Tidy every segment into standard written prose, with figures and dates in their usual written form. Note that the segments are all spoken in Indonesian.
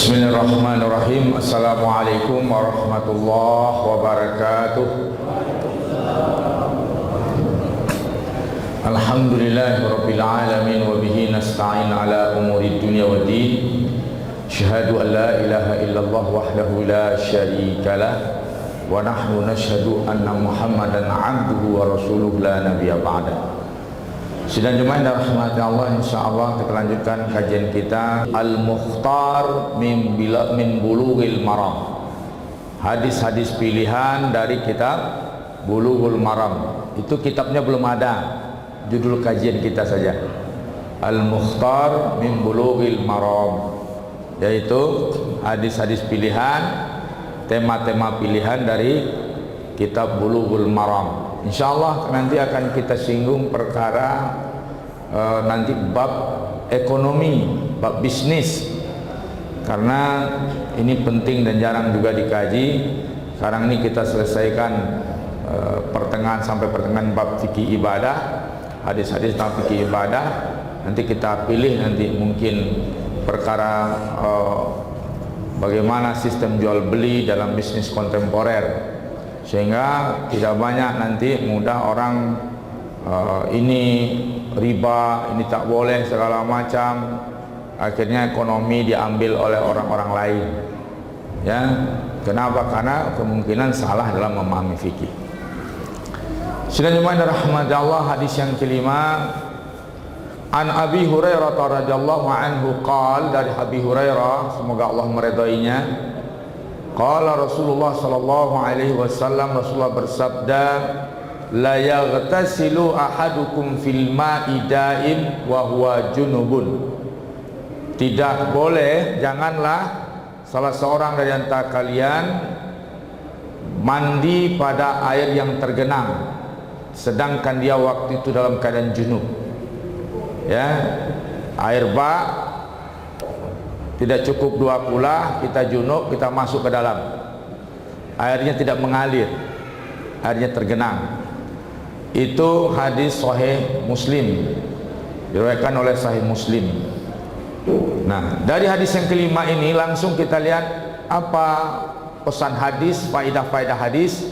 Bismillahirrahmanirrahim. Assalamualaikum warahmatullahi wabarakatuh. Alhamdulillahirabbil alamin wa bihi nasta'in ala umuri dunya waddin. Asyhadu an la ilaha illallah wahdahu la syarikalah wa nahnu nashhadu anna Muhammadan 'abduhu wa rasuluhu la nabiyya ba'da. Sidang jemaah yang dirahmati Allah, insyaallah kita lanjutkan kajian kita Al-Mukhtar min Bulughil Maram. Hadis-hadis pilihan dari kitab Bulughul Maram. Itu kitabnya belum ada, judul kajian kita saja. Al-Mukhtar min Bulughil Maram, yaitu hadis-hadis pilihan, tema-tema pilihan dari kitab Bulughul Maram. Insyaallah nanti akan kita singgung perkara nanti bab ekonomi, bab bisnis, karena ini penting dan jarang juga dikaji. Sekarang ini kita selesaikan pertengahan sampai pertengahan bab fikih ibadah, hadis-hadis tentang fikih ibadah. Nanti kita pilih nanti mungkin perkara bagaimana sistem jual beli dalam bisnis kontemporer, sehingga tidak banyak nanti mudah orang ini riba, ini tak boleh, segala macam. Akhirnya ekonomi diambil oleh orang-orang lain. Ya, kenapa? Karena kemungkinan salah dalam memahami fikih. Sidang jemaah rahmati Allah, hadis yang kelima. An Abi Hurairah radhiyallahu anhu qala, dari Abi Hurairah, semoga Allah meridainya. Qala Rasulullah sallallahu alaihi wasallam, Rasulullah bersabda, la yaghtasilu ahadukum fil ma'i daim wa huwa junubun. Tidak boleh, janganlah salah seorang dari antara kalian mandi pada air yang tergenang sedangkan dia waktu itu dalam keadaan junub. Ya, air ba tidak cukup 2 kula, kita junub, kita masuk ke dalam, airnya tidak mengalir, airnya tergenang. Itu hadis sahih Muslim, diriwayatkan oleh sahih Muslim. Nah, dari hadis yang kelima ini langsung kita lihat apa pesan hadis, faedah-faedah hadis.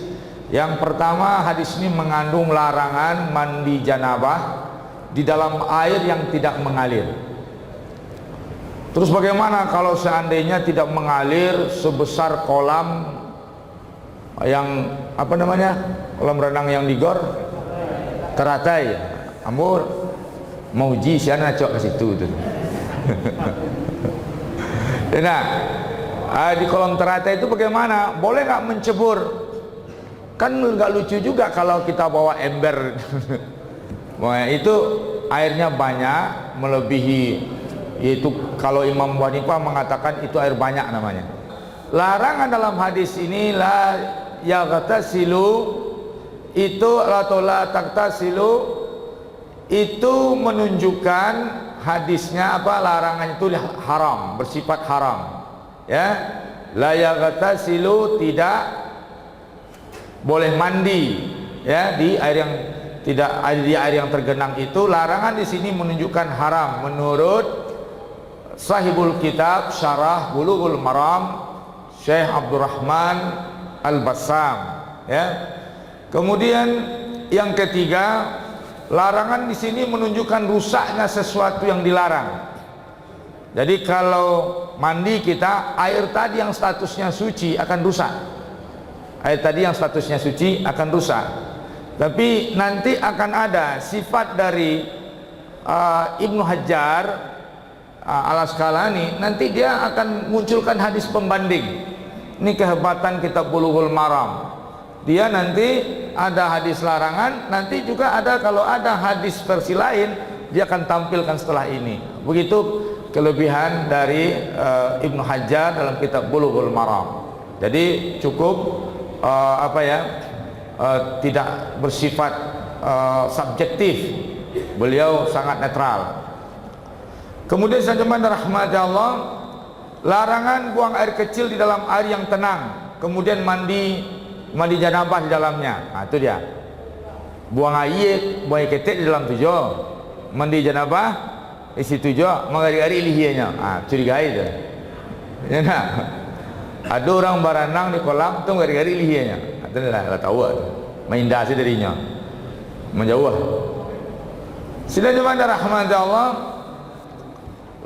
Yang pertama, hadis ini mengandung larangan mandi janabah di dalam air yang tidak mengalir. Terus bagaimana kalau seandainya tidak mengalir sebesar kolam yang apa namanya, kolam renang yang di gor teratai, amur mau uji siana cok ke situ tuh. Nah, di kolam teratai itu bagaimana? Boleh nggak mencebur? Kan nggak lucu juga kalau kita bawa ember. Itu airnya banyak, melebihi, yaitu kalau Imam Abu Hanifah mengatakan itu air banyak namanya. Larangan dalam hadis ini la yaghtasilu itu atau la taghtasilu itu menunjukkan hadisnya apa, larangan itu haram, bersifat haram. Ya, la yaghtasilu tidak boleh mandi ya di air yang tidak, di air yang tergenang itu. Larangan di sini menunjukkan haram menurut Sahibul Kitab Syarah Bulughul Maram, Syekh Abdurrahman Al-Bassam. Ya. Kemudian yang ketiga, larangan di sini menunjukkan rusaknya sesuatu yang dilarang. Jadi kalau mandi kita, air tadi yang statusnya suci akan rusak. Air tadi yang statusnya suci akan rusak. Tapi nanti akan ada sifat dari Ibnu Hajar Al-Asqalani, nanti dia akan munculkan hadis pembanding. Ini kehebatan kitab Bulughul Maram. Dia nanti ada hadis larangan, nanti juga ada, kalau ada hadis versi lain dia akan tampilkan setelah ini. Begitu kelebihan dari Ibnu Hajar dalam kitab Bulughul Maram. Jadi cukup tidak bersifat subjektif. Beliau sangat netral. Kemudian jemaah rahmat Allah, larangan buang air kecil di dalam air yang tenang, kemudian mandi janabah di dalamnya. Nah, itu dia. Buang air ketek di dalam tujuh, mandi janabah isi tujuh, mengari-ari lihianya. Ah, curiga itu. Ya nak. Ada orang berenang di kolam tu gari-gari lihianya. Itulah tahu main dasi darinya. Menjauh. Sila jemaah rahmat Allah.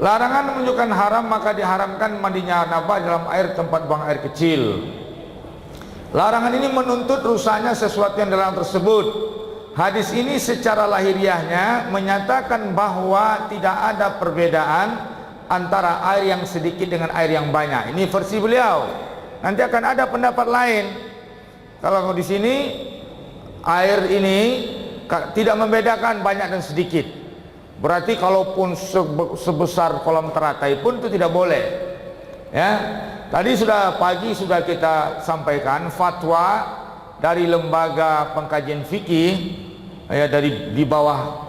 Larangan menunjukkan haram, maka diharamkan mandinya janabah dalam air tempat buang air kecil. Larangan ini menuntut rusaknya sesuatu yang dalam tersebut. Hadis ini secara lahiriahnya menyatakan bahwa tidak ada perbedaan antara air yang sedikit dengan air yang banyak. Ini versi beliau. Nanti akan ada pendapat lain. Kalau di sini air ini tidak membedakan banyak dan sedikit. Berarti kalaupun sebesar kolam teratai pun itu tidak boleh. Ya, tadi pagi sudah kita sampaikan fatwa dari lembaga pengkajian fikih, ya, di bawah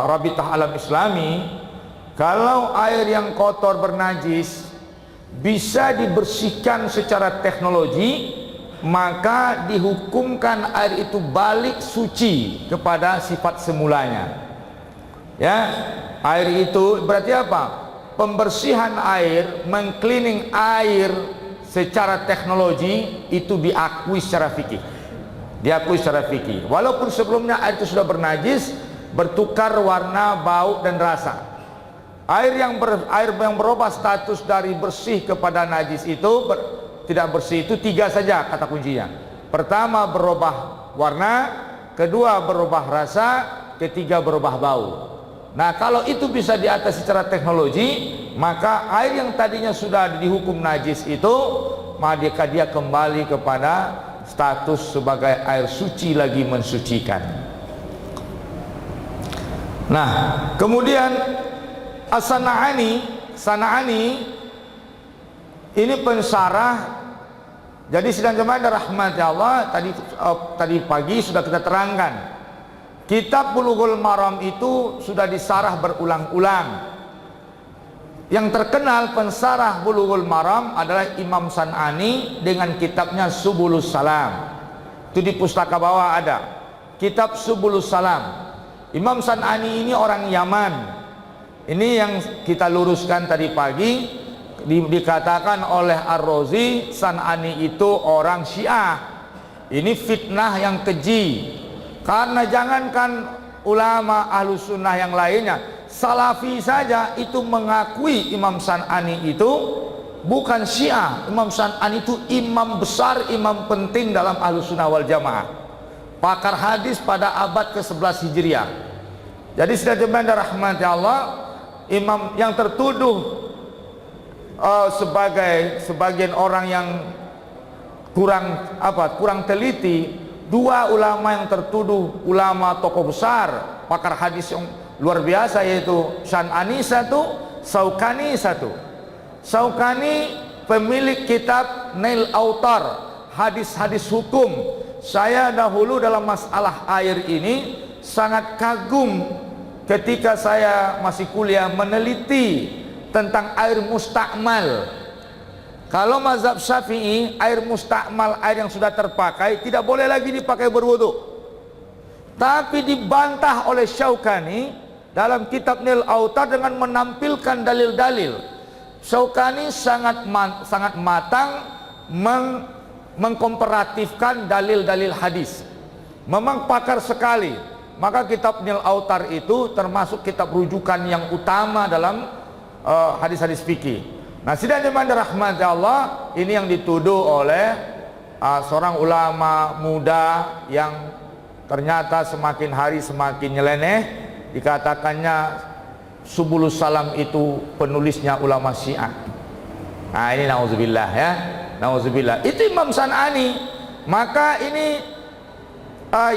Rabitah Alam Islami, kalau air yang kotor bernajis bisa dibersihkan secara teknologi, maka dihukumkan air itu balik suci kepada sifat semulanya. Ya, air itu berarti apa? Pembersihan air, mengcleaning air secara teknologi itu diakui secara fikih. Diakui secara fikih. Walaupun sebelumnya air itu sudah bernajis, bertukar warna, bau dan rasa. Air yang berubah status dari bersih kepada najis itu tidak bersih itu 3 saja kata kuncinya. Pertama berubah warna, kedua berubah rasa, ketiga berubah bau. Nah, kalau itu bisa diatasi secara teknologi, maka air yang tadinya sudah dihukum najis itu, maka dia kembali kepada status sebagai air suci lagi mensucikan. Nah, kemudian As-Sana'ani ini pensarah. Jadi sidang jemaah rahmat Allah, tadi pagi sudah kita terangkan. Kitab Bulughul Maram itu sudah disarah berulang-ulang. Yang terkenal pensarah Bulughul Maram adalah Imam San'ani dengan kitabnya Subulus Salam. Itu di pustaka bawah ada. Kitab Subulus Salam. Imam San'ani ini orang Yaman. Ini yang kita luruskan tadi pagi. Dikatakan oleh Ar-Razi, San'ani itu orang Syiah. Ini fitnah yang keji. Karena jangankan ulama Ahlus Sunnah yang lainnya, Salafi saja itu mengakui Imam San'ani itu bukan Syiah. Imam San'ani itu imam besar, imam penting dalam Ahlus Sunnah wal Jamaah, pakar hadis pada abad ke-11 Hijriah. Jadi sudah jemaah rahmati Allah, imam yang tertuduh sebagian orang yang kurang teliti. 2 ulama yang tertuduh, ulama tokoh besar, pakar hadis yang luar biasa, yaitu San'ani satu, Syaukani satu. Syaukani pemilik kitab Nail Autar, hadis-hadis hukum. Saya dahulu dalam masalah air ini sangat kagum ketika saya masih kuliah meneliti tentang air mustakmal. Kalau mazhab Syafi'i, air mustakmal, air yang sudah terpakai, tidak boleh lagi dipakai berwudu. Tapi dibantah oleh Syaukani dalam kitab Nail Autar dengan menampilkan dalil-dalil. Syaukani sangat matang mengkomparatifkan dalil-dalil hadis. Memang pakar sekali. Maka kitab Nail Autar itu termasuk kitab rujukan yang utama dalam hadis-hadis fikih. Nah, sidang jemaah rahmat Allah, ini yang dituduh oleh seorang ulama muda yang ternyata semakin hari semakin nyeleneh. Dikatakannya Subulus Salam itu penulisnya ulama Syiah. Nah, ini nauzubillah ya, nauzubillah. Itu Imam San'ani. Maka ini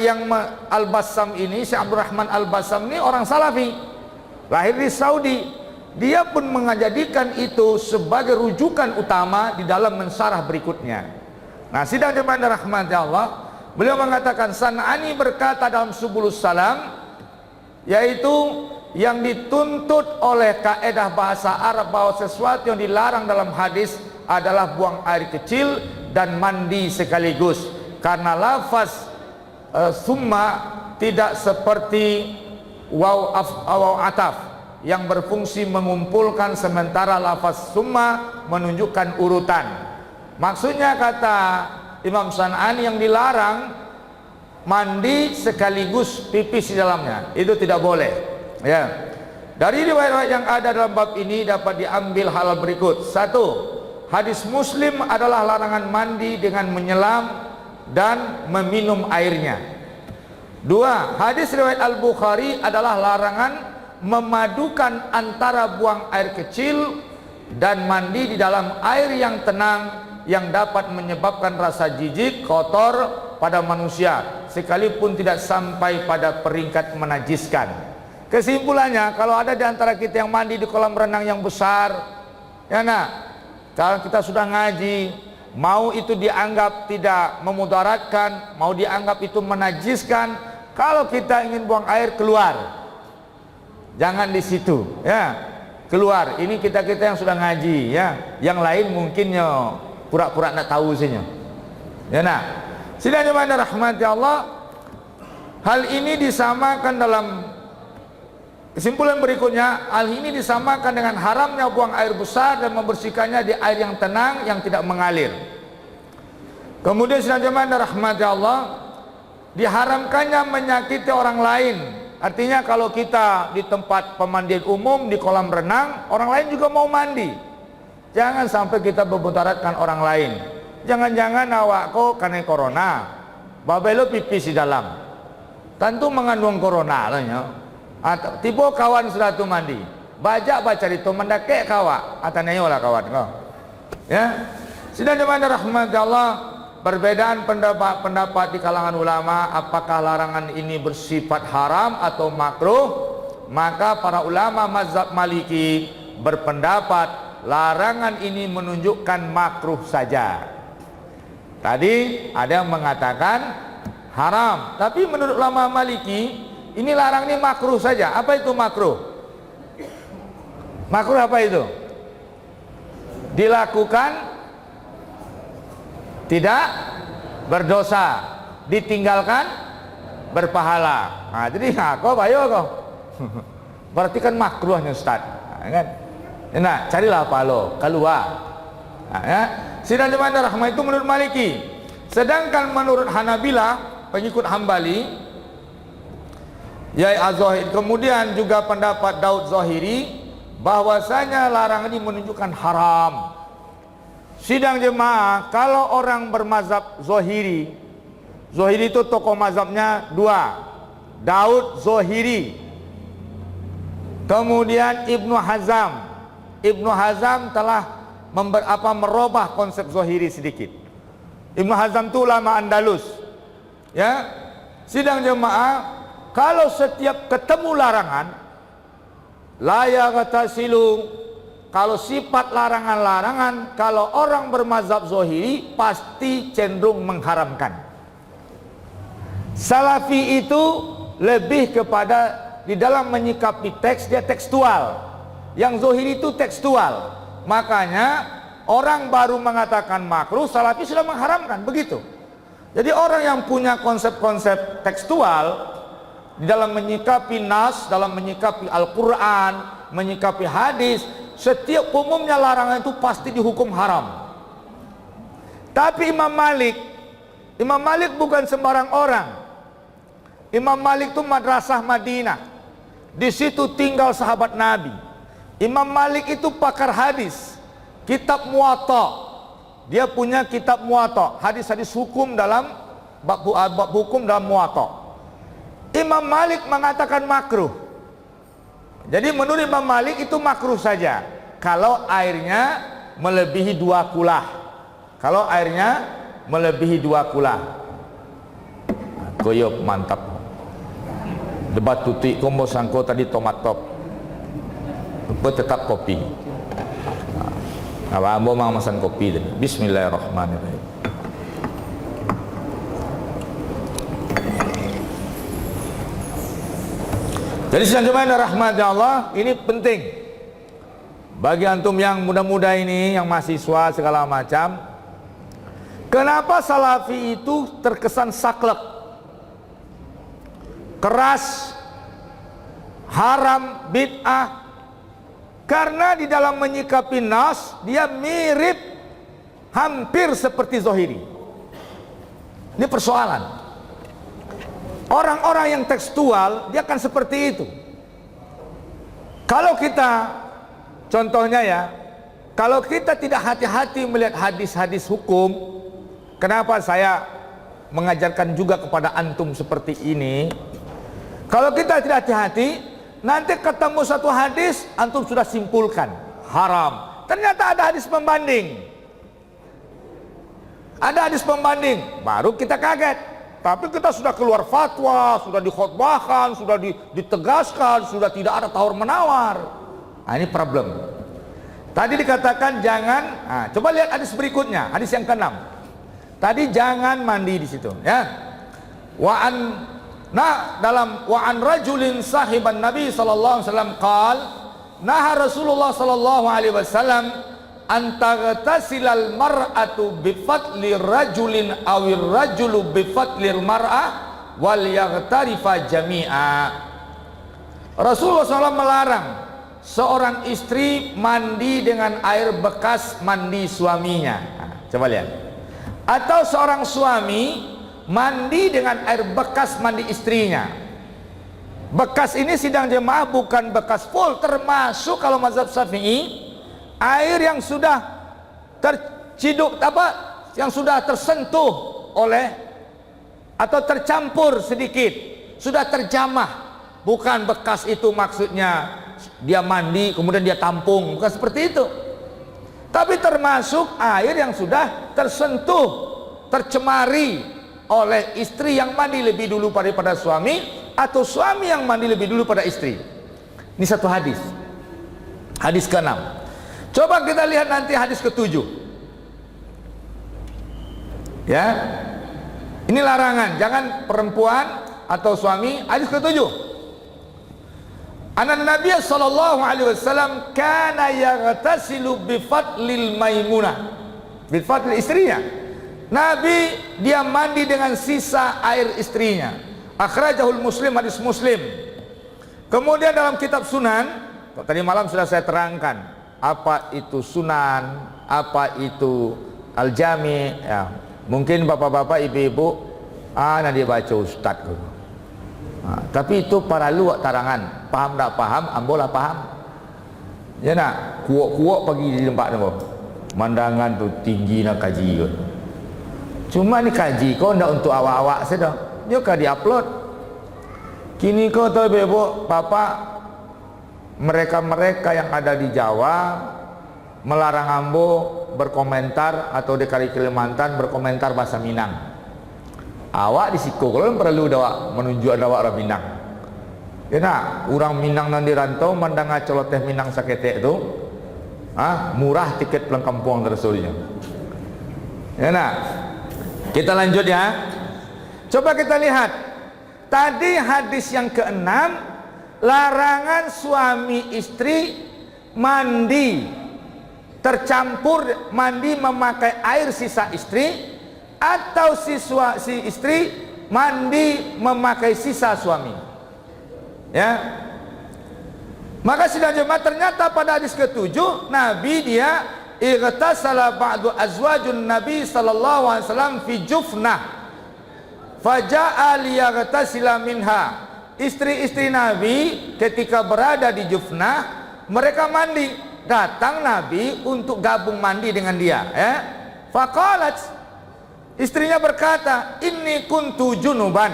yang Al-Bassam ini, Syekh Abdul Rahman Al-Bassam ini orang Salafi, lahir di Saudi. Dia pun menjadikan itu sebagai rujukan utama di dalam mensarah berikutnya. Nah, sidang jemaah rahmati Allah, beliau mengatakan San'ani berkata dalam Subulus Salam, yaitu yang dituntut oleh kaedah bahasa Arab bahwa sesuatu yang dilarang dalam hadis adalah buang air kecil dan mandi sekaligus, karena lafaz summa tidak seperti waw ataf. yang berfungsi mengumpulkan, sementara lafaz summa menunjukkan urutan. Maksudnya kata Imam San'ani, yang dilarang mandi sekaligus pipis di dalamnya, itu tidak boleh. Ya. Dari riwayat yang ada dalam bab ini dapat diambil hal berikut. 1. Hadis Muslim adalah larangan mandi dengan menyelam dan meminum airnya. 2. Hadis riwayat Al-Bukhari adalah larangan memadukan antara buang air kecil dan mandi di dalam air yang tenang yang dapat menyebabkan rasa jijik, kotor pada manusia, sekalipun tidak sampai pada peringkat menajiskan. Kesimpulannya, kalau ada di antara kita yang mandi di kolam renang yang besar, ya nak, kalau kita sudah ngaji, mau itu dianggap tidak memudaratkan, mau dianggap itu menajiskan, kalau kita ingin buang air, keluar. Jangan di situ, ya, keluar. Ini kita yang sudah ngaji, ya. Yang lain mungkinnya pura-pura nak tahu saja. Ya nak. Sidang jemaah rahmati Allah, hal ini disamakan dalam kesimpulan berikutnya. Hal ini disamakan dengan haramnya buang air besar dan membersihkannya di air yang tenang yang tidak mengalir. Kemudian sidang jemaah rahmati Allah, diharamkannya menyakiti orang lain. Artinya kalau kita di tempat pemandian umum, di kolam renang, orang lain juga mau mandi, jangan sampai kita memutaratkan orang lain. Jangan-jangan awakku karena corona, babelo pipis di dalam, tentu mengandung corona lah ya. Tiba kawan sudah tu mandi, baca di tu mendakek kawa, atananya lah kawan kau. Ya, sidang jemaah rahmati Allah, perbedaan pendapat di kalangan ulama apakah larangan ini bersifat haram atau makruh. Maka para ulama mazhab Maliki berpendapat larangan ini menunjukkan makruh saja. Tadi ada yang mengatakan haram, tapi menurut ulama Maliki ini larang ini makruh saja. Apa itu makruh? Makruh apa itu? Dilakukan tidak berdosa, ditinggalkan berpahala. Nah, jadi kok bayo kok. Berarti kan makruhnya Ustaz. Nah, kan? Nah, carilah palo, keluar. Nah, ya. Sidang jemaah rahmah itu menurut Maliki. Sedangkan menurut Hanabilah, pengikut Hambali, Yai Az-Zahir, kemudian juga pendapat Daud Zahiri, bahwasanya larangan ini menunjukkan haram. Sidang jemaah, kalau orang bermazhab Zahiri, Zahiri itu tokoh mazhabnya dua, Daud Zahiri, kemudian Ibnu Hazam. Ibnu Hazam telah merubah konsep Zahiri sedikit. Ibnu Hazam itu ulama Andalus. Ya, sidang jemaah, kalau setiap ketemu larangan, la yaghtasilu, kalau sifat larangan-larangan, kalau orang bermazhab Zahiri pasti cenderung mengharamkan. Salafi itu lebih kepada di dalam menyikapi teks, dia tekstual. Yang Zahiri itu tekstual. Makanya orang baru mengatakan makruh, Salafi sudah mengharamkan, begitu. Jadi orang yang punya konsep-konsep tekstual di dalam menyikapi nas, dalam menyikapi Al-Quran, menyikapi hadis, setiap umumnya larangan itu pasti dihukum haram. Tapi Imam Malik bukan sembarang orang. Imam Malik itu madrasah Madinah, di situ tinggal sahabat Nabi. Imam Malik itu pakar hadis, kitab Muwatta, dia punya kitab Muwatta, hadis-hadis hukum dalam bab hukum dalam Muwatta. Imam Malik mengatakan makruh. Jadi menurut Imam Malik itu makruh saja kalau airnya melebihi 2 kulah. Kalau airnya melebihi 2 kulah. Koyop mantap. Debat tutik kombo sangko tadi tomat top. Tetap kopi. Apa ambo mau masan kopi tadi. Bismillahirrahmanirrahim. Jadi sidang jemaah rahmatnya Allah, ini penting bagi antum yang muda-muda ini, yang mahasiswa segala macam. Kenapa Salafi itu terkesan saklek, keras, haram, bid'ah, Karena di dalam menyikapi nas dia mirip hampir seperti zahiri. Ini persoalan. Orang-orang yang tekstual dia akan seperti itu. Kalau kita, contohnya ya, kalau kita tidak hati-hati melihat hadis-hadis hukum, kenapa saya mengajarkan juga kepada antum seperti ini? Kalau kita tidak hati-hati, nanti ketemu satu hadis, antum sudah simpulkan haram. Ternyata ada hadis pembanding. Ada hadis pembanding, baru kita kaget. Tapi kita sudah keluar fatwa, sudah dikhotbahkan, sudah ditegaskan, sudah tidak ada tawar-menawar. Nah, ini problem. Tadi dikatakan jangan, coba lihat hadis berikutnya, hadis yang ke-6. Tadi jangan mandi di situ, ya. Dalam wa an rajulin sahiban Nabi sallallahu alaihi wasallam qal, naha Rasulullah sallallahu alaihi wasallam antagtasilal mar'atu bifadli rajulin awir rajulu bifadlir mar'ah wal yaghtarifa jami'a. Rasulullah SAW melarang seorang istri mandi dengan air bekas mandi suaminya. Coba lihat. Atau seorang suami mandi dengan air bekas mandi istrinya. Bekas ini sidang jemaah bukan bekas full, termasuk kalau mazhab Syafi'i air yang sudah terciduk yang sudah tersentuh oleh atau tercampur sedikit, sudah terjamah. Bukan bekas itu maksudnya dia mandi kemudian dia tampung, bukan seperti itu. Tapi termasuk air yang sudah tersentuh, tercemari oleh istri yang mandi lebih dulu daripada suami, atau suami yang mandi lebih dulu pada istri. Ini satu hadis. Hadis ke-6. Coba kita lihat nanti hadis ke-7. Ya. Ini larangan, jangan perempuan atau suami. Hadis ke-7. Anna Nabi sallallahu alaihi wasallam kana yaghtasilu bi fadlil Maimunah. Bi fadlil istrinya. Nabi dia mandi dengan sisa air istrinya. Akhrajahul Muslim, hadis Muslim. Kemudian dalam kitab Sunan, tadi malam sudah saya terangkan apa itu sunan, apa itu al-jami, ya. Mungkin bapak-bapak, ibu-ibu, nanti baca ustad gitu. Tapi itu para luak tarangan, paham tak paham, ambolah paham. Ya nak, kuok-kuok pagi di tempat tu, mandangan tu tinggi nak kaji gitu. Cuma ni kaji kau ndak untuk awak-awak saja, dia kan diupload. Kini kau tahu ibu, bapak, mereka-mereka yang ada di Jawa melarang ambo berkomentar, atau di Kalimantan berkomentar bahasa Minang. Awak di siku kalau perlu dawak menunjuk dawak orang Minang. Ya nak, orang Minang nanti rantau mendengar celoteh Minang saketek itu, murah tiket pulang kampung tersulnya. Ya nak, kita lanjut ya. Coba kita lihat. Tadi hadis yang ke-6, larangan suami istri mandi tercampur, mandi memakai air sisa istri, atau si istri mandi memakai sisa suami. Ya. Maka sidang jemaah, ternyata pada hadis ke-7 Nabi dia ightasala ba'du azwajun Nabi sallallahu alaihi wasallam fi jufnah faja'a liyaghtasila minha. Istri-istri Nabi ketika berada di Jufnah, mereka mandi. Datang Nabi untuk gabung mandi dengan dia. Faqalat, istrinya berkata, inni kuntu junuban.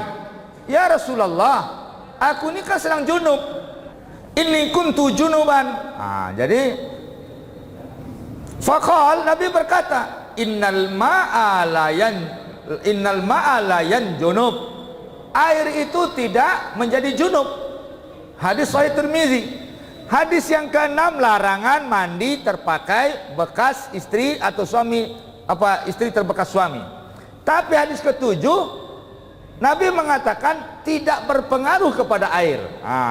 Ya Rasulullah, aku ini kan sedang junub. Inni kuntu junuban. Jadi faqal, Nabi berkata, innal ma'a la yanjunub. Air itu tidak menjadi junub. Hadis Sahih Tirmizi. Hadis yang ke-6, larangan mandi terpakai bekas istri atau suami, istri terbekas suami. Tapi hadis ke-7 Nabi mengatakan tidak berpengaruh kepada air.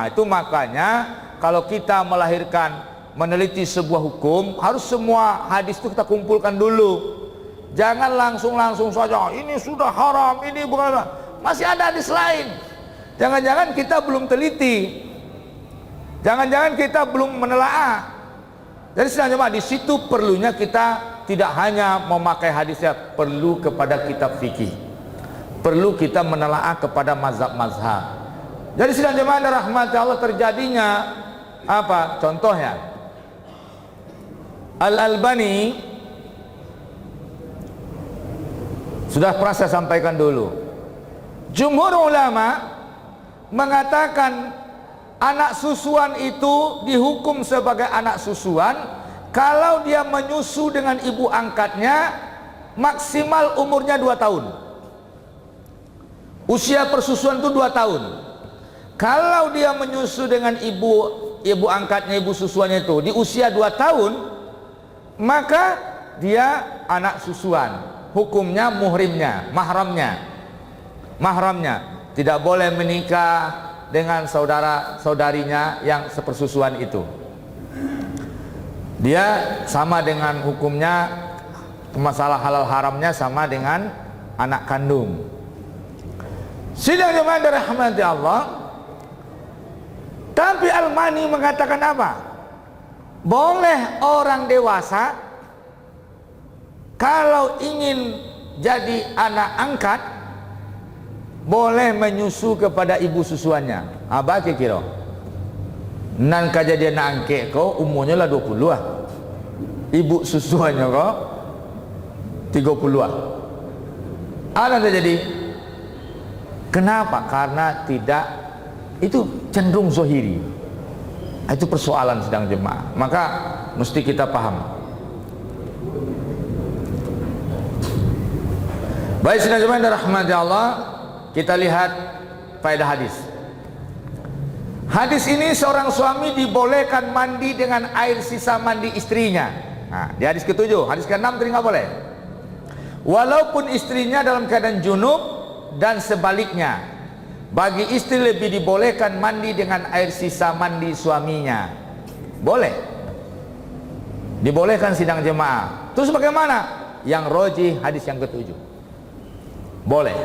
Itu makanya kalau kita melahirkan, meneliti sebuah hukum, harus semua hadis itu kita kumpulkan dulu. Jangan langsung saja ini sudah haram, ini bukan. Masih ada hadis lain. Jangan-jangan kita belum teliti, jangan-jangan kita belum menelaah. Jadi sedang jemaah, di situ perlunya kita tidak hanya memakai hadisnya, perlu kepada kitab fikih, perlu kita menelaah kepada mazhab-mazhab. Jadi sedang jemaah rahmat Allah, terjadinya apa? Contohnya Al-Albani, sudah pernah saya sampaikan dulu, jumhur ulama mengatakan anak susuan itu dihukum sebagai anak susuan kalau dia menyusu dengan ibu angkatnya maksimal umurnya 2 tahun. Usia persusuan itu 2 tahun. Kalau dia menyusu dengan ibu angkatnya, ibu susuannya itu di usia 2 tahun, maka dia anak susuan. Hukumnya muhrimnya, mahramnya tidak boleh menikah dengan saudara-saudarinya yang sepersusuan itu. Dia sama dengan hukumnya, masalah halal haramnya sama dengan anak kandung. Sidang jemaah dirahmati Allah. Tapi Al-Mani mengatakan apa? Boleh orang dewasa kalau ingin jadi anak angkat, boleh menyusu kepada ibu susuannya. Apa kira? Nan kejadian angke kau umurnya lah 20 lah. Ibu susuannya kau 30 lah. Apa terjadi? Kenapa? Karena tidak, itu cenderung zohiri. Itu persoalan sedang jemaah. Maka mesti kita paham. Baik sedang jemaah dan rahmati Allah, kita lihat faedah hadis. Hadis ini seorang suami dibolehkan mandi dengan air sisa mandi istrinya. Nah, di hadis ke-7, hadis ke-6 tadi nggak boleh. Walaupun istrinya dalam keadaan junub dan sebaliknya, bagi istri lebih dibolehkan mandi dengan air sisa mandi suaminya. Boleh. Dibolehkan sidang jemaah. Terus bagaimana? Yang roji hadis yang ke-7. Boleh.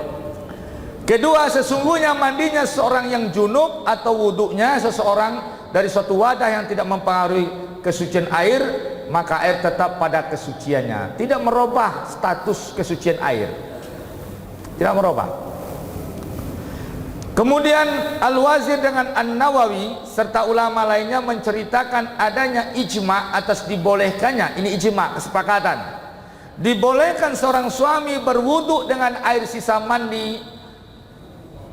Kedua, sesungguhnya mandinya seorang yang junub atau wuduknya seseorang dari suatu wadah yang tidak mempengaruhi kesucian air, maka air tetap pada kesuciannya, tidak merubah status kesucian air, tidak merubah. Kemudian Al-Wazir dengan An-Nawawi serta ulama lainnya menceritakan adanya ijma atas dibolehkannya, ini ijma, kesepakatan, dibolehkan seorang suami berwuduk dengan air sisa mandi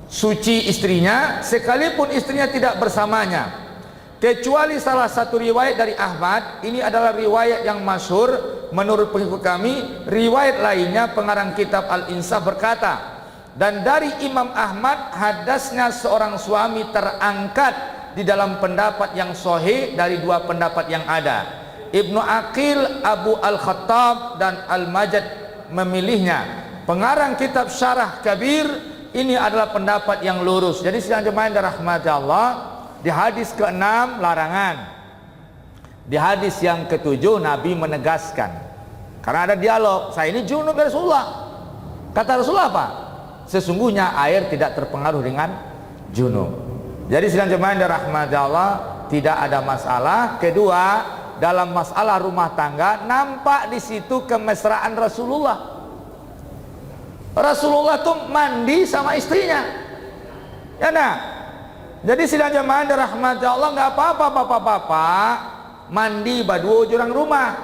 suci istrinya sekalipun istrinya tidak bersamanya, kecuali salah satu riwayat dari Ahmad. Ini adalah riwayat yang masyhur menurut pengikut kami. Riwayat lainnya pengarang kitab Al-Insaf berkata, dan dari Imam Ahmad hadasnya seorang suami terangkat di dalam pendapat yang sahih dari 2 pendapat yang ada. Ibnu Aqil, Abu Al-Khattab dan Al-Majad memilihnya. Pengarang kitab Syarah Kabir, ini adalah pendapat yang lurus. Jadi sidang jemaah yang dirahmati Allah, di hadis ke-6 larangan, di hadis yang ke-7 Nabi menegaskan. Karena ada dialog, saya ini junub dari Rasulullah. Kata Rasulullah apa? Sesungguhnya air tidak terpengaruh dengan junub. Jadi sidang jemaah yang dirahmati Allah, tidak ada masalah. Kedua, dalam masalah rumah tangga nampak di situ kemesraan Rasulullah. Rasulullah tuh mandi sama istrinya, ya nah. Jadi sidang jemaah dirahmati Allah, nggak apa-apa bapak-bapak mandi baduo jurang rumah,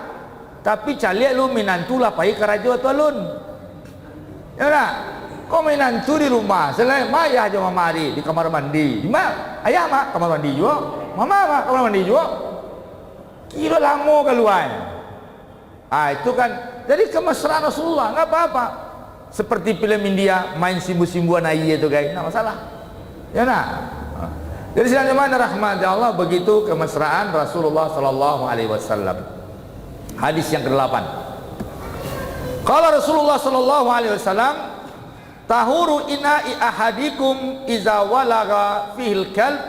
tapi caliak lu minantu lah pai karajo tolun, ya nah. Kau minantu di rumah, selain maya aja mamari di kamar mandi, di mana? Ayah mak kamar mandi juga, mama mak kamar mandi juga, kira lamo keluar. Itu kan jadi kemesraan Rasulullah, nggak apa-apa. Seperti film India main simbu-simbuan ayi itu guys, nggak masalah, ya nah. Jadi sidang jemaah rahmat Allah, begitu kemesraan Rasulullah Sallallahu Alaihi Wasallam. Hadis yang ke-8. Kalau Rasulullah Sallallahu Alaihi Wasallam, tahuru ina'i ahadikum iza walaga fihil kalb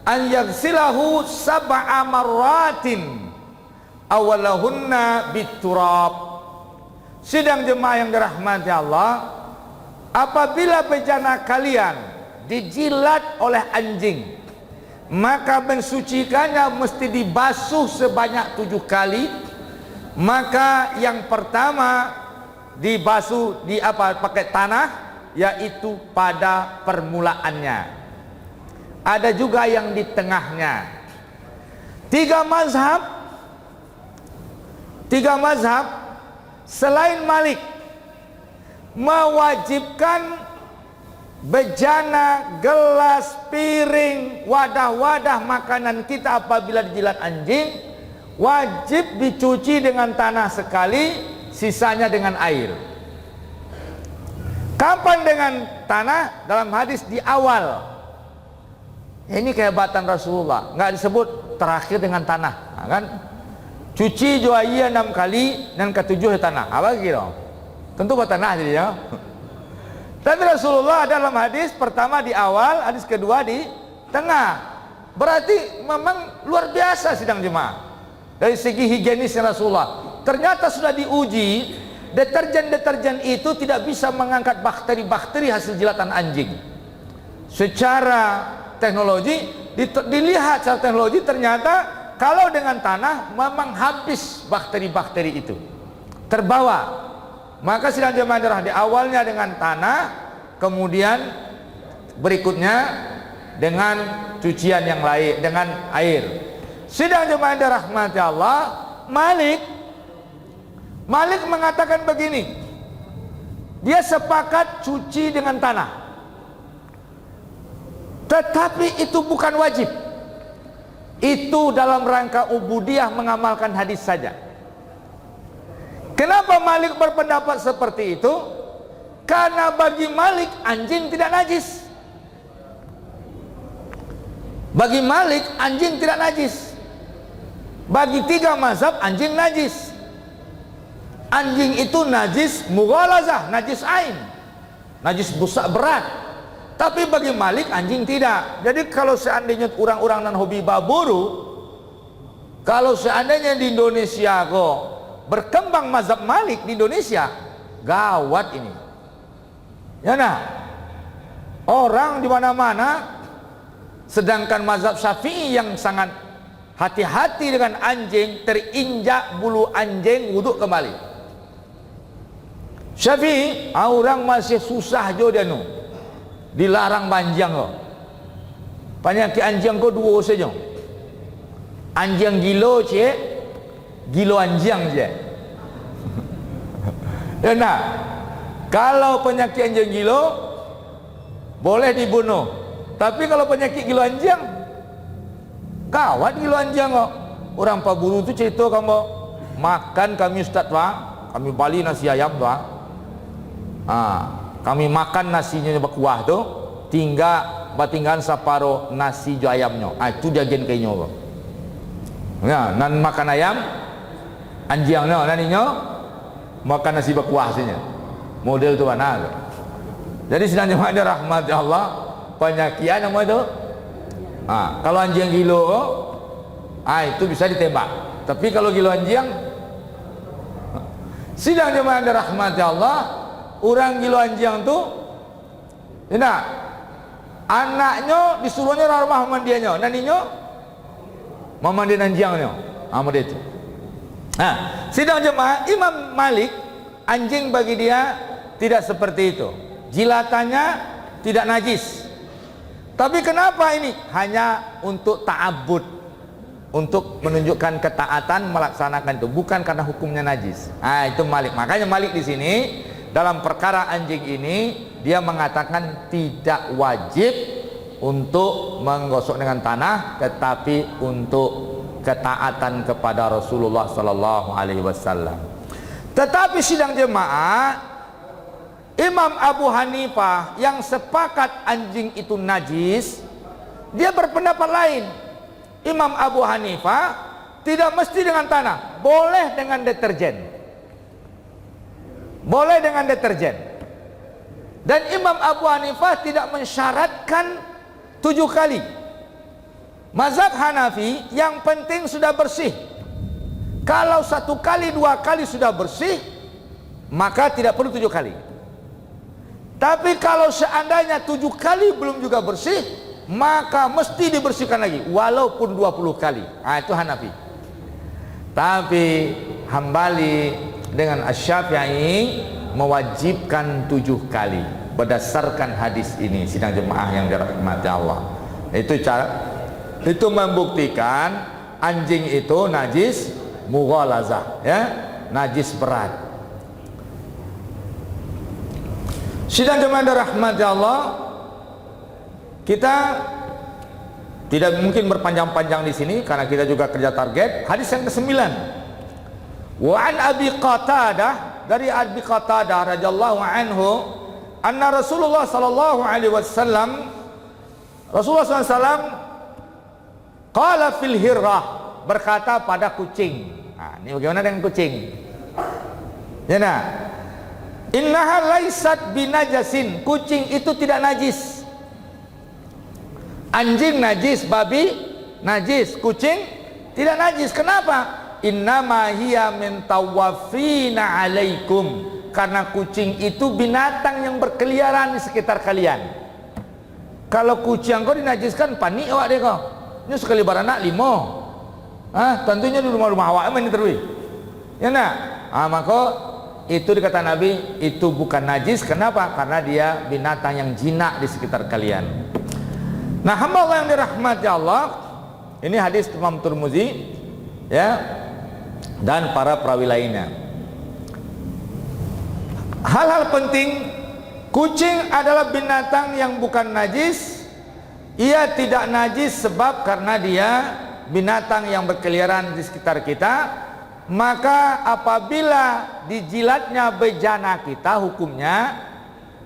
an yaghsilahu sab'a marratin awalahunna biturab. Sidang jemaah yang dirahmati Allah, apabila bejana kalian dijilat oleh anjing maka mensucikannya mesti dibasuh sebanyak 7 kali. Maka yang pertama dibasuh pakai tanah, yaitu pada permulaannya. Ada juga yang di tengahnya. Tiga mazhab selain Malik mewajibkan bejana, gelas, piring, wadah-wadah makanan kita apabila dijilat anjing wajib dicuci dengan tanah sekali, sisanya dengan air. Kapan dengan tanah? Dalam hadis di awal. Ini kehebatan Rasulullah, nggak disebut terakhir dengan tanah, nah, kan? Cuci juaya 6 kali dan ke-7 tanah. Apa gitu? Tentu buat tanah jadi ya. Tapi Rasulullah dalam hadis pertama di awal, hadis kedua di tengah. Berarti memang luar biasa sidang jemaah. Dari segi higienisnya Rasulullah. Ternyata sudah diuji, deterjen-deterjen itu tidak bisa mengangkat bakteri-bakteri hasil jilatan anjing. Secara teknologi, dilihat secara teknologi ternyata kalau dengan tanah memang habis bakteri-bakteri itu, terbawa. Maka sidang jemaah darah di awalnya dengan tanah, kemudian berikutnya dengan cucian yang lain dengan air. Sidang jemaah dirahmati Allah, Malik mengatakan begini, dia sepakat cuci dengan tanah, tetapi itu bukan wajib. Itu dalam rangka ubudiyah, mengamalkan hadis saja. Kenapa Malik berpendapat seperti itu? Karena bagi Malik anjing tidak najis. Bagi Malik anjing tidak najis. Bagi 3 mazhab anjing najis. Anjing itu najis mughalazah, najis ain, najis busak berat. Tapi bagi Malik anjing tidak. Jadi kalau seandainya orang-orang non hobi baburu, kalau seandainya di Indonesia kok berkembang mazhab Malik di Indonesia, gawat ini. Ya nah, orang di mana-mana, sedangkan mazhab Syafi'i yang sangat hati-hati dengan anjing, terinjak bulu anjing wudhu kembali. Syafi'i, orang masih susah jo dia nu. Dilarang panjang kok. Penyakit anjing kok 2 saja. Anjing gilo cik, gilo anjing je. Ya nah, kalau penyakit anjing gilo boleh dibunuh. Tapi kalau penyakit gilo anjing, kawat gilo anjing kok. Orang paburu itu cerita kamu makan kami Ustaz Pak, kami bali nasi ayam Pak. Kami makan nasinya berkuah tuh, tinggal separuh nasi jo ayamnya. Itu dia gen kayaknya kok. Ya, nan makan ayam, anjingnya, naninya makan nasi berkuah sini. Model tu mana? Jadi sedang jemaah rahmat Allah, penyakian nama itu. Kalau anjing gilo, itu bisa ditembak. Tapi kalau gilo anjing, sidang jemaah rahmat Allah, orang gilo anjing tu, nah, anaknya disuruhnya rumah mandiannya, naninya memandikan anjingnya, amat itu. Sidang jemaah Imam Malik, anjing bagi dia tidak seperti itu, jilatannya tidak najis. Tapi kenapa ini? Hanya untuk ta'abbud, untuk menunjukkan ketaatan melaksanakan itu, bukan karena hukumnya najis. Itu Malik. Makanya Malik di sini dalam perkara anjing ini dia mengatakan tidak wajib untuk menggosok dengan tanah, tetapi untuk ketaatan kepada Rasulullah sallallahu alaihi wasallam. Tetapi sidang jemaah, Imam Abu Hanifah yang sepakat anjing itu najis, dia berpendapat lain. Imam Abu Hanifah tidak mesti dengan tanah, boleh dengan deterjen. Boleh dengan deterjen. Dan Imam Abu Hanifah tidak mensyaratkan 7 kali. Mazhab Hanafi yang penting sudah bersih. Kalau 1 kali 2 kali sudah bersih, maka tidak perlu 7 kali. Tapi kalau seandainya 7 kali belum juga bersih, maka mesti dibersihkan lagi walaupun 20 kali. Itu Hanafi. Tapi Hambali dengan Asy-Syafi'i mewajibkan 7 kali berdasarkan hadis ini. Sidang jemaah yang dirahmati Allah, itu membuktikan anjing itu najis mughalazah, ya, najis berat. Sidang jemaah yang dirahmati Allah, kita tidak mungkin berpanjang-panjang di sini karena kita juga kerja target. Hadis yang ke-9. Wa an Abi Qatadah, dari Abi Qatadah radhiyallahu anhu, anna Rasulullah sallallahu alaihi wasallam, Rasulullah SAW qala fil hirrah, berkata pada kucing. Ini bagaimana dengan kucing? Ya, nah, innaha laisat binajasin, kucing itu tidak najis. Anjing najis, babi najis, kucing tidak najis. Kenapa? Innama hiya min tawafina alaikum, karena kucing itu binatang yang berkeliaran di sekitar kalian. Kalau kucing kau dinajiskan, panik awak dia kau. Ini sekali baranak 5. Tentunya di rumah-rumah awak main terus. Ya nak? Maka itu dikata Nabi itu bukan najis. Kenapa? Karena dia binatang yang jinak di sekitar kalian. Nah, hamba Allah yang dirahmati Allah, ini hadis Imam Tirmizi, ya, dan para perawi lainnya. Hal-hal penting, kucing adalah binatang yang bukan najis. Ia tidak najis sebab karena dia binatang yang berkeliaran di sekitar kita. Maka apabila dijilatnya bejana kita, hukumnya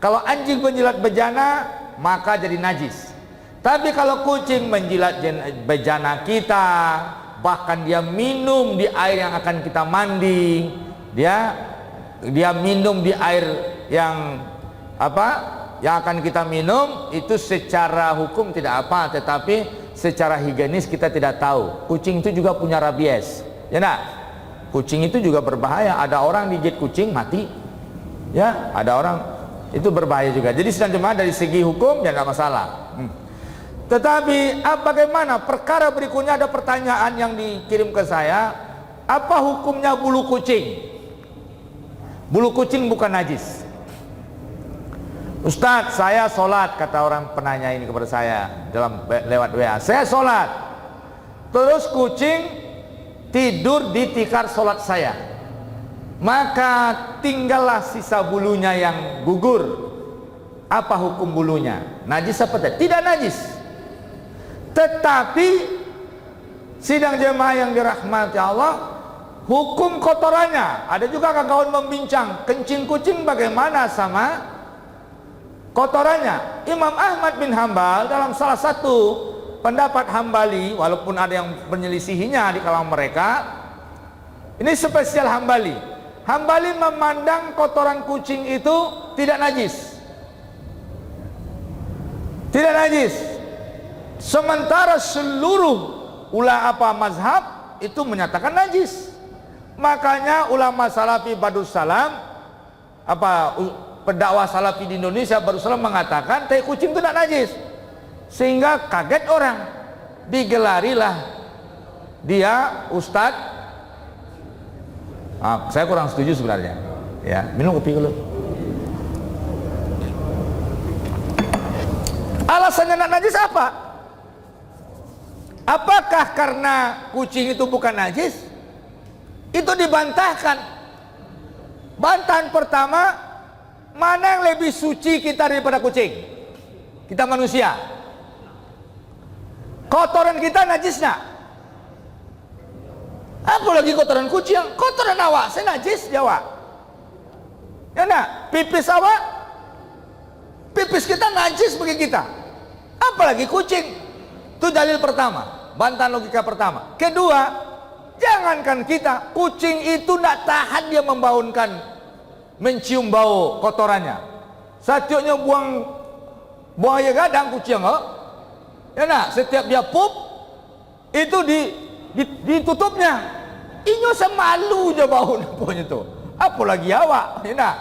kalau anjing menjilat bejana maka jadi najis. Tapi kalau kucing menjilat bejana kita, bahkan dia minum di air yang akan kita mandi, dia minum di air yang yang akan kita minum, itu secara hukum tidak apa, tetapi secara higienis kita tidak tahu. Kucing itu juga punya rabies, ya nak? Kucing itu juga berbahaya. Ada orang digigit kucing mati, ya, ada orang itu berbahaya juga. Jadi sedang jemaah dari segi hukum ya nggak masalah. Tetapi bagaimana perkara berikutnya, ada pertanyaan yang dikirim ke saya, apa hukumnya bulu kucing? Bulu kucing bukan najis. Ustadz, saya sholat, kata orang penanya ini kepada saya lewat WA, saya sholat, terus kucing tidur di tikar sholat saya, maka tinggallah sisa bulunya yang gugur. Apa hukum bulunya? Najis apa tidak? Tidak najis. Tetapi sidang jemaah yang dirahmati Allah, hukum kotorannya. Ada juga kawan membincang, kencing kucing bagaimana sama kotorannya. Imam Ahmad bin Hambal dalam salah satu pendapat Hambali, walaupun ada yang menyelisihinya di kalangan mereka, ini spesial Hambali. Hambali memandang kotoran kucing itu tidak najis. Tidak najis. Sementara seluruh ulama mazhab itu menyatakan najis. Makanya ulama Salafi Badus Salam, pendakwah Salafi di Indonesia Badus Salam mengatakan tai kucing itu tidak najis. Sehingga kaget orang, digelarilah dia Ustadz. Saya kurang setuju sebenarnya. Ya, minum kopi dulu. Alasannya tidak najis apa? Apakah karena kucing itu bukan najis? Itu dibantahkan. Bantahan pertama, mana yang lebih suci kita daripada kucing? Kita manusia. Kotoran kita najisnya. Apalagi kotoran kucing, kotoran awak, saya najis jawab. Ya nak, pipis awak, pipis kita najis bagi kita. Apalagi kucing. Itu dalil pertama, bantahan logika pertama. Kedua, jangankan kita, kucing itu tidak tahan dia membaunkan, mencium bau kotorannya. Satioknya buang air gadang kucing, ya nak, setiap dia pup itu ditutupnya. Inyo semalu je bau nampaknya tu. Apalagi awak, ya nak.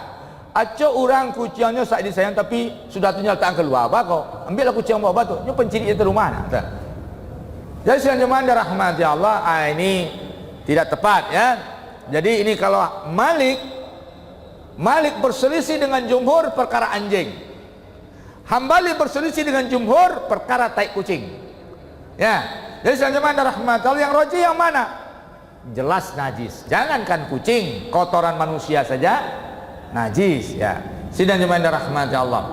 Acok orang kucingnya saat disayang tapi sudah tinggal tak keluar apa kok. Ambillah kucing bawa batu. Ini pencuri itu rumah nak. Jadi sedang jemaah dirahmati Allah, ini tidak tepat ya. Jadi ini kalau Malik berselisih dengan jumhur perkara anjing. Hambali berselisih dengan jumhur perkara tai kucing. Ya. Jadi sedang jemaah dirahmati Allah, yang roji yang mana? Jelas najis. Jangankan kucing, kotoran manusia saja najis ya. Sidang jemaah dirahmati Allah.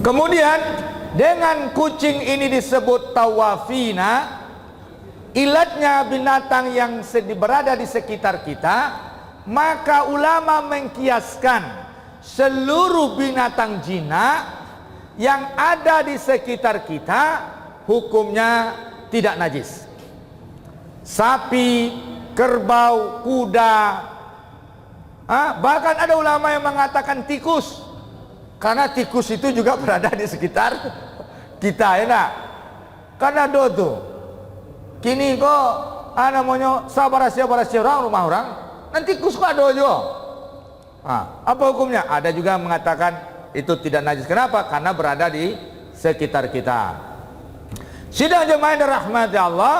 Kemudian dengan kucing ini disebut tawafina, ilatnya binatang yang berada di sekitar kita, maka ulama mengkiaskan seluruh binatang jinak yang ada di sekitar kita hukumnya tidak najis. Sapi, kerbau, kuda, bahkan ada ulama yang mengatakan tikus, karena tikus itu juga berada di sekitar kita ya nak. Karena dodo kini kok namanya sabar orang rumah orang, nanti tikus kok ada juga. Apa hukumnya? Ada juga mengatakan itu tidak najis. Kenapa? Karena berada di sekitar kita. Sidang jemaah dirahmati Allah,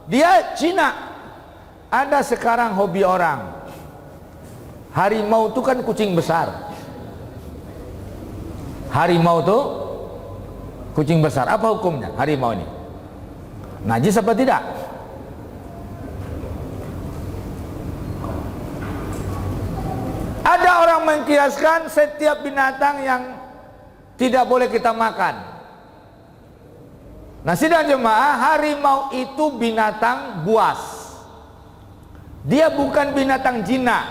dia jinak. Ada sekarang hobi orang, harimau itu kan kucing besar. Harimau itu kucing besar. Apa hukumnya harimau ini? Najis apa tidak? Ada orang mengkiaskan setiap binatang yang tidak boleh kita makan. Nah, sidang jemaah, harimau itu binatang buas. Dia bukan binatang jinak.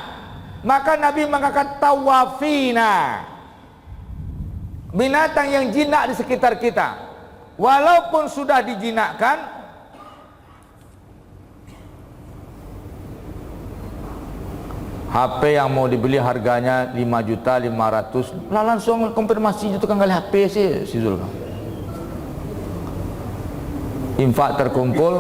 Maka Nabi mengatakan tawafina, binatang yang jinak di sekitar kita. Walaupun sudah dijinakkan, HP yang mau dibeli harganya 5.500.000, lah langsung konfirmasi itu kan kali HP si Zul. Infak terkumpul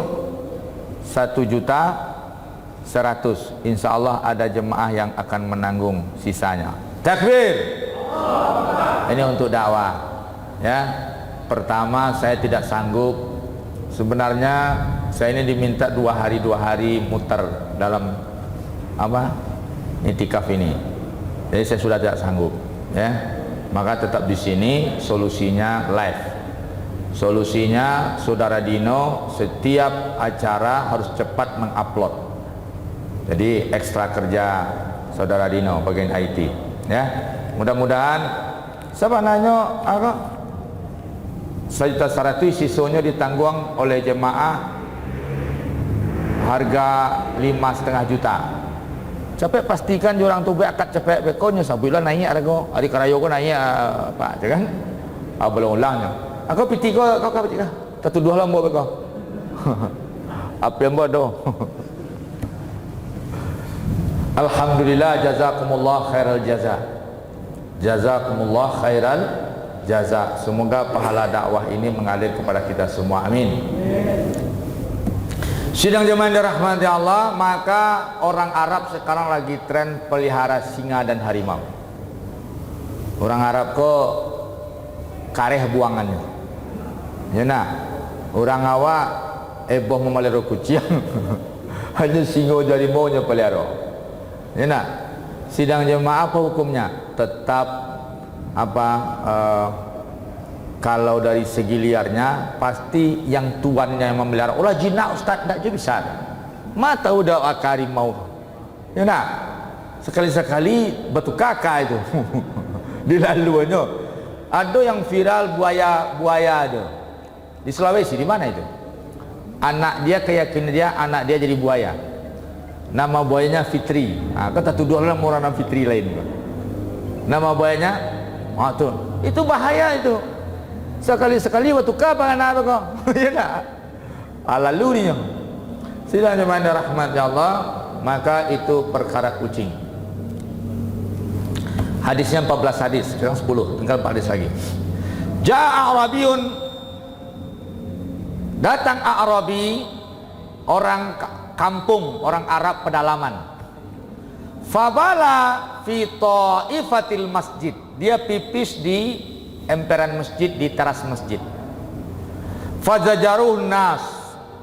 1.100.000. Insya Allah ada jemaah yang akan menanggung sisanya. Takbir. Ini untuk dakwah ya. Pertama, saya tidak sanggup. Sebenarnya saya ini diminta 2 hari muter dalam itikaf ini. Jadi saya sudah tidak sanggup ya. Maka tetap di sini, solusinya live. Solusinya Saudara Dino setiap acara harus cepat mengupload. Jadi ekstra kerja Saudara Dino bagian IT ya. Mudah-mudahan siapa nanya apa? 1.100.000 sisanya ditanggung oleh jemaah harga 5,5 juta. Capek pastikan orang tu akad capek bekonya sabulan naik harga. Hari karayo ko naik apa kan? Belum ulangnya. Aku piti kau piti kah? Satu dua lah buat beko. Apa yang buat doh? Alhamdulillah, jazakumullah khairal jaza. Jazakumullah khairal jaza. Semoga pahala dakwah ini mengalir kepada kita semua. Amin. Sidang jemaah dirahmati Allah, maka orang Arab sekarang lagi tren pelihara singa dan harimau. Orang Arab kok kareh buangannya. Ya nah, orang awak eboh memelihara kucing, hanya singa dan harimau nya pelihara. Ya nah, sidang jemaah apa hukumnya? Tetap kalau dari segi liarnya pasti yang tuannya yang memelihara. Ulah jinak Ustaz, tak je bisa. Mata udah harimau. Ya nak, sekali-sekali batu kakak itu dilaluannya. Ada yang viral buaya itu di Sulawesi. Di mana itu? Anak dia, keyakinan dia anak dia jadi buaya. Nama buayanya Fitri. Kata tuduh lah orang nama Fitri lain. Nama buayanya tuh. Itu bahaya itu. Sekali-sekali waktu kapan anak kok? Ya nak. Lalu nih. Sidang jemaah rahmatnya Allah, maka itu perkara kucing. Hadisnya 14 hadis, sekarang 10, tinggal 4 hadis lagi. Ja'a Arabiyun, datang Arabi, orang kampung, orang Arab pedalaman. Fabala fi ta'ifatil masjid, dia pipis di emperan masjid, di teras masjid. Fazajaruh nas,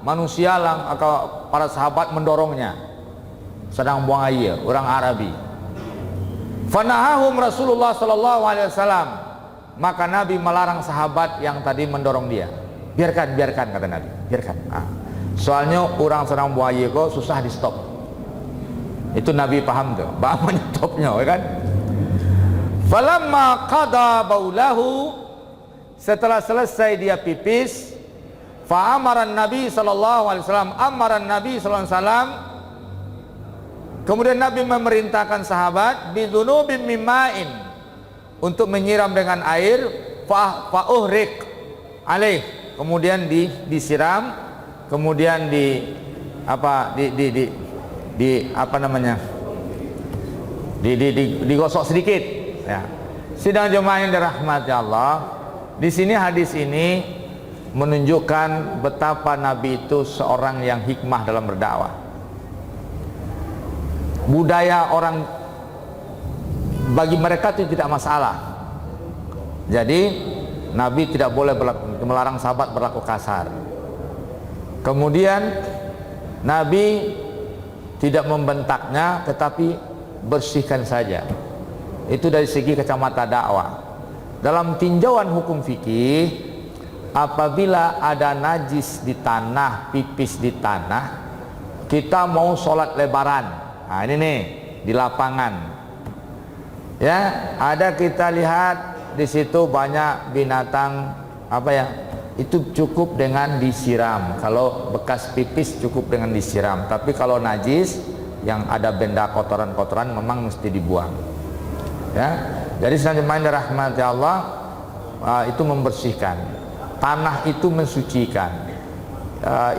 manusia atau para sahabat mendorongnya, sedang buang air, orang Arabi. Fanahahum Rasulullah sallallahu alaihi wasallam, maka Nabi melarang sahabat yang tadi mendorong dia. Biarkan kata Nabi, biarkan. Soalnya orang sedang buang air kok susah di stop. Itu Nabi paham tuh, bagaimana menyetopnya, kan? Falamma qada baulahu, setelah selesai dia pipis, fa amaran Nabi sallallahu alaihi wasallam, kemudian Nabi memerintahkan sahabat bidunubin mimma'in, untuk menyiram dengan air, fa uhriq alaih, kemudian disiram, kemudian digosok sedikit, ya. Sidang jemaah yang dirahmati Allah, di sini hadis ini menunjukkan betapa Nabi itu seorang yang hikmah dalam berdakwah. Budaya orang bagi mereka itu tidak masalah. Jadi Nabi tidak boleh melarang sahabat berlaku kasar. Kemudian Nabi tidak membentaknya, tetapi bersihkan saja. Itu dari segi kacamata dakwah. Dalam tinjauan hukum fikih, apabila ada najis di tanah, pipis di tanah, kita mau sholat lebaran, nah ini nih di lapangan, ya, ada kita lihat di situ banyak binatang, itu cukup dengan disiram. Kalau bekas pipis cukup dengan disiram. Tapi kalau najis yang ada benda kotoran-kotoran memang mesti dibuang. Ya, jadi selanjutnya rahmati Allah, itu membersihkan. Tanah itu mensucikan.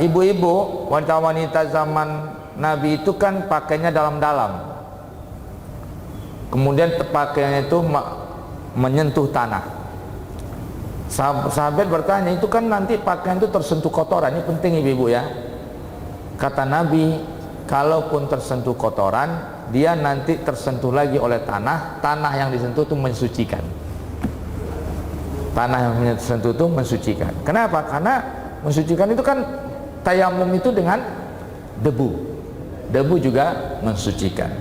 Ibu-ibu, wanita-wanita zaman Nabi itu kan pakainya dalam-dalam. Kemudian pakaiannya itu menyentuh tanah. Sahabat bertanya, itu kan nanti pakaian itu tersentuh kotoran. Ini penting ibu-ibu ya. Kata Nabi, kalaupun tersentuh kotoran, dia nanti tersentuh lagi oleh tanah. Tanah yang disentuh itu mensucikan. Tanah yang disentuh itu mensucikan. Kenapa? Karena mensucikan itu kan tayamum itu dengan debu. Debu juga mensucikan.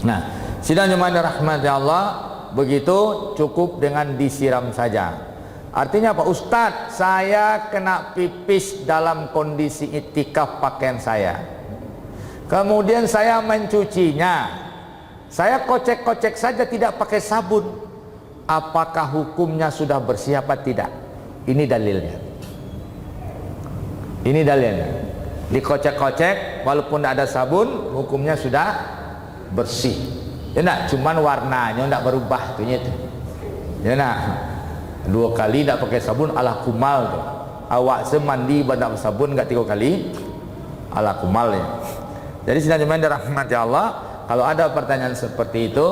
Nah, sidang jemaah rahmati Allah, begitu cukup dengan disiram saja. Artinya apa? Ustadz, saya kena pipis dalam kondisi itikaf pakaian saya. Kemudian saya mencucinya. Saya kocek-kocek saja tidak pakai sabun. Apakah hukumnya sudah bersih apa tidak? Ini dalilnya. Ini dalilnya. Dikocek-kocek walaupun tidak ada sabun, hukumnya sudah bersih. Ya nak, cuman warnanya tidak berubah tuh itu. Ya nak. 2 kali tidak pakai sabun ala kumal tuh. Awak semandi banyak sabun enggak 3 kali ala kumal ya. Jadi sidang jemaah dirahmati Allah, kalau ada pertanyaan seperti itu,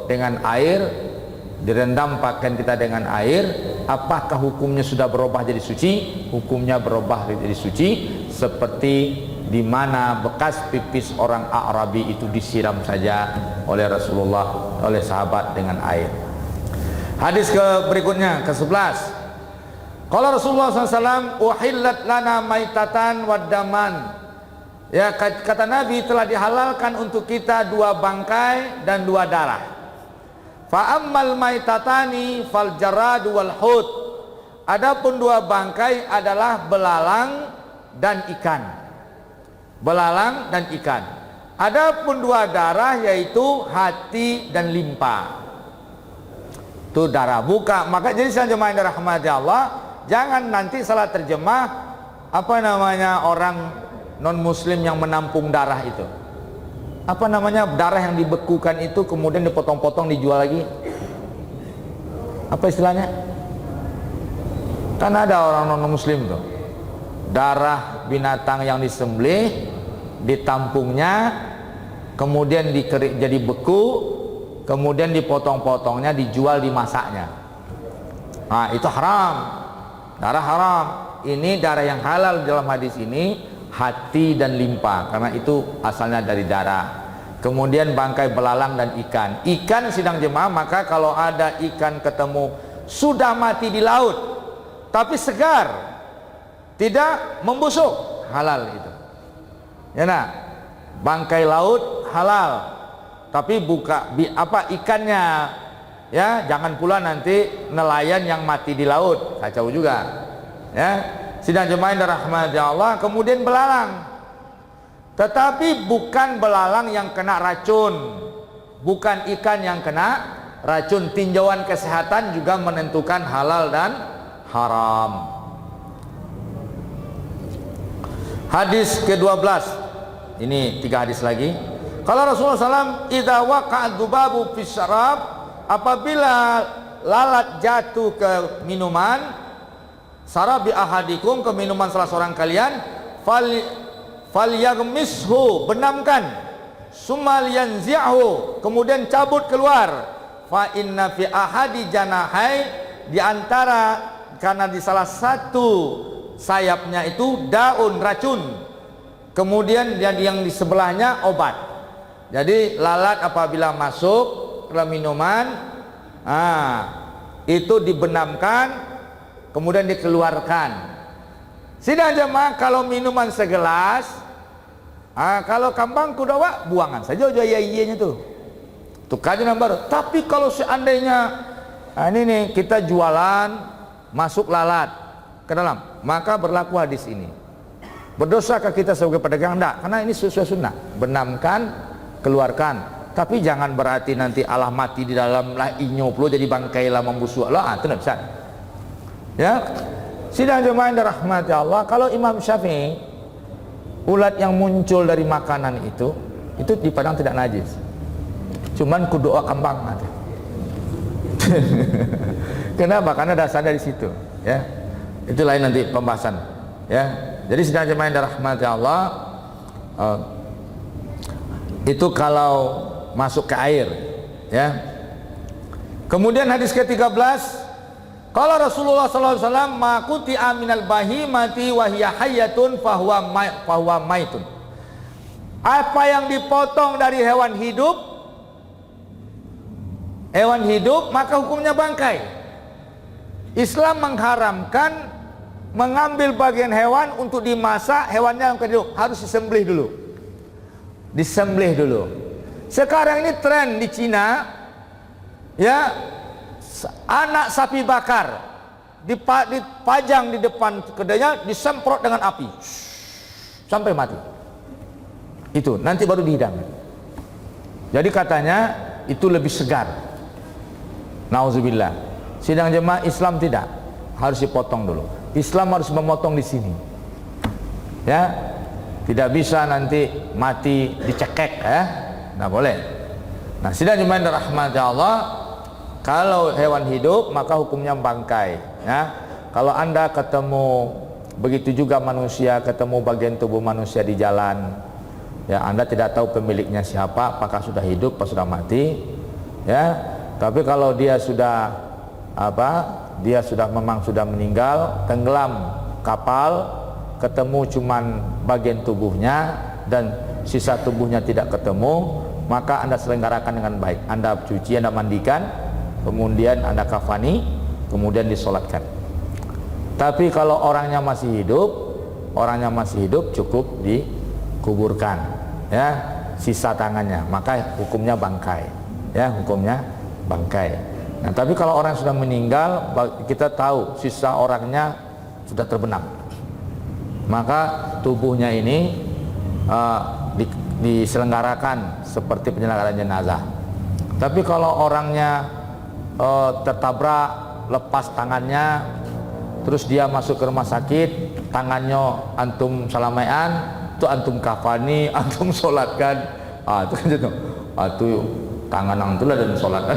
dengan air direndam pakaian kita dengan air, apakah hukumnya sudah berubah jadi suci? Hukumnya berubah jadi suci, seperti di mana bekas pipis orang Arabi itu disiram saja oleh Rasulullah, oleh sahabat dengan air. Hadis berikutnya ke-11. Kalau Rasulullah SAW, uhillat lana maitatan wadaman. Ya, kata Nabi, telah dihalalkan untuk kita 2 bangkai dan 2 darah. Fa ammal maitatani fal jarad wal hut. Adapun 2 bangkai adalah belalang dan ikan. Belalang dan ikan. Adapun 2 darah yaitu hati dan limpa. Itu darah buka. Maka jadi jemaah yang dirahmati Allah, jangan nanti salah terjemah orang non muslim yang menampung darah itu. Darah yang dibekukan itu kemudian dipotong-potong dijual lagi. Apa istilahnya? Kan ada orang non muslim tuh. Darah binatang yang disembelih ditampungnya, kemudian jadi beku, kemudian dipotong-potongnya, dijual, dimasaknya. Nah, itu haram. Darah haram. Ini darah yang halal dalam hadis ini hati dan limpa, karena itu asalnya dari darah. kemudian bangkai belalang dan ikan. Ikan sidang jemaah, maka kalau ada ikan ketemu sudah mati di laut tapi segar, tidak membusuk, halal itu. Ya nah, bangkai laut halal, tapi buka ikannya, ya jangan pula nanti nelayan yang mati di laut, kacau juga. Ya, sidang jemaah yang dirahmati Allah. Kemudian belalang, tetapi bukan belalang yang kena racun, bukan ikan yang kena racun. Tinjauan kesehatan juga menentukan halal dan haram. Hadis ke-12, ini 3 hadis lagi. Kalau Rasulullah SAW, idza waqa'a dzubabu fis syarab, apabila lalat jatuh ke minuman, sarabi ahadikum, ke minuman salah seorang kalian, falyagmishu, benamkan, summa yanzi'hu, kemudian cabut keluar, fa inna fi ahadi janahai, di antara, karena di salah satu sayapnya itu daun, racun, kemudian yang di sebelahnya obat. Jadi lalat apabila masuk ke minuman, itu dibenamkan, kemudian dikeluarkan. Sidang jemaah, kalau minuman segelas, kalau kambang kudawa, buangan saja iya-iyanya tuh. Itu kajian baru. Tapi kalau seandainya ini nih, kita jualan masuk lalat ke dalam, maka berlaku hadis ini. Berdosakah kita sebagai pedagang? Enggak, karena ini sesuai sunnah. Benamkan, keluarkan. Tapi jangan berarti nanti Allah mati di dalam lah inyo puluh jadi bangkai lah membusuk lah, itu tidak bisa. Ya, sidang jemaah yang dirahmati Allah, kalau Imam Syafi'i, ulat yang muncul dari makanan itu dipandang tidak najis, cuman kudoa kambang nanti. Kenapa? Karena dasar dari situ. Ya, itu lain nanti pembahasan. Ya, jadi sidang jemaah yang dirahmati Allah, itu kalau masuk ke air. Ya. Kemudian hadis ke-13, kalau Rasulullah SAW, makuti aminal bahimati wahiyya hayyatun fahuwa maitun. Apa yang dipotong dari hewan hidup, maka hukumnya bangkai. Islam mengharamkan mengambil bagian hewan untuk dimasak, hewannya yang hidup harus disembelih dulu. Sekarang ini tren di Cina, ya, anak sapi bakar dipajang di depan kedainya, disemprot dengan api sampai mati. Itu nanti baru dihidangkan. Jadi katanya itu lebih segar. Nauzubillah. Sidang jemaah, Islam tidak, harus dipotong dulu. Islam harus memotong di sini. Ya, tidak bisa nanti mati dicekek, ya, nggak boleh. Nah, sidang jemaah yang dirahmati Allah, kalau hewan hidup maka hukumnya bangkai. Ya, kalau Anda ketemu, begitu juga manusia ketemu bagian tubuh manusia di jalan, ya, Anda tidak tahu pemiliknya siapa, apakah sudah hidup atau sudah mati. Ya, tapi kalau dia sudah memang sudah meninggal, tenggelam kapal, ketemu cuman bagian tubuhnya dan sisa tubuhnya tidak ketemu, maka Anda selenggarakan dengan baik. Anda cuci, Anda mandikan, kemudian Anda kafani, kemudian disolatkan. Tapi kalau orangnya masih hidup cukup dikuburkan, ya, sisa tangannya, maka hukumnya bangkai. Ya, hukumnya bangkai. Nah, tapi kalau orang sudah meninggal, kita tahu sisa orangnya sudah terbenam, maka tubuhnya ini diselenggarakan seperti penyelenggaraan jenazah. Tapi kalau orangnya tertabrak, lepas tangannya, terus dia masuk ke rumah sakit, tangannya antum salamaian, itu antum kafani, antum sholatkan, itu kan gitu, itu tangan antum lah dan sholatkan,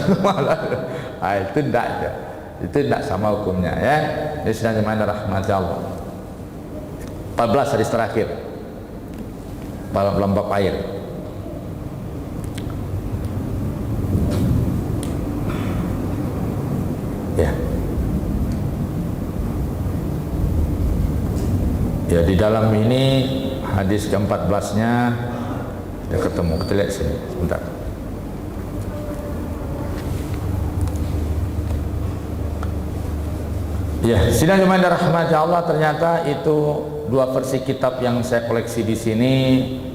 itu tidak sama hukumnya, ya. Ini sedang dimana rahmat Allah. 14 hadis terakhir dalam bab air. Ya, di dalam ini hadis ke-14-nya Udah ketemu, kita lihat sini sebentar. Ya, sidang jemaah rahmat Allah, ternyata itu dua versi kitab yang saya koleksi di sini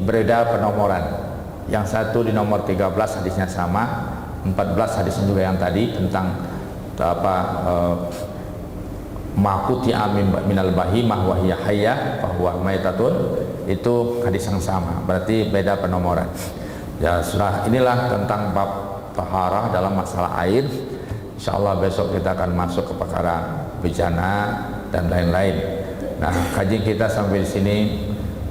berbeda penomoran. Yang satu di nomor 13 hadisnya sama, 14 hadisnya juga yang tadi tentang makuti amin minal bahimah wa hiya hayyah fa huwa maitatun, itu hadis yang sama, berarti beda penomoran. Ya sudah, inilah tentang bab taharah dalam masalah air. Insyaallah besok kita akan masuk ke perkara bejana dan lain-lain. Nah, kajian kita sampai di sini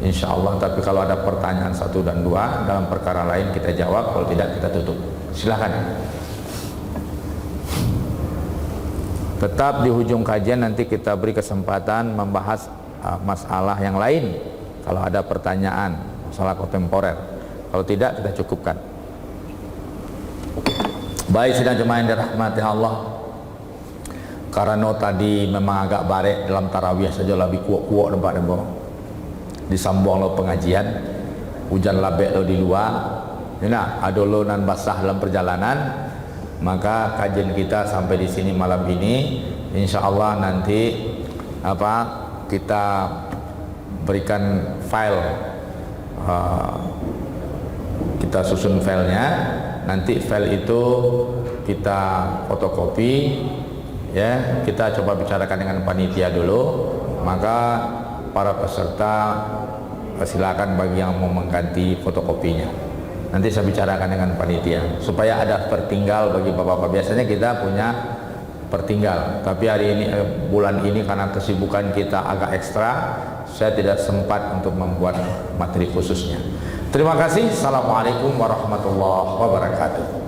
insyaallah, tapi kalau ada pertanyaan 1 dan 2 dalam perkara lain kita jawab, kalau tidak kita tutup. Silakan. Tetap di ujung kajian nanti kita beri kesempatan membahas masalah yang lain kalau ada pertanyaan, masalah kontemporer. Kalau tidak kita cukupkan. Baik, sidang jemaah yang dirahmati Allah, karena tadi memang agak barek dalam tarawih saja, lebih kuat-kuat nampak-nampak disambung lo pengajian, hujan labek lo di luar, nah adolonan basah dalam perjalanan. Maka kajian kita sampai di sini malam ini. Insya Allah nanti kita berikan file, kita susun filenya. Nanti file itu kita fotokopi, ya, kita coba bicarakan dengan panitia dulu. Maka para peserta silakan bagi yang mau mengganti fotokopinya. Nanti saya bicarakan dengan panitia supaya ada pertinggal bagi bapak-bapak. Biasanya kita punya pertinggal, tapi hari ini bulan ini karena kesibukan kita agak ekstra, saya tidak sempat untuk membuat materi khususnya. Terima kasih. Assalamualaikum warahmatullahi wabarakatuh.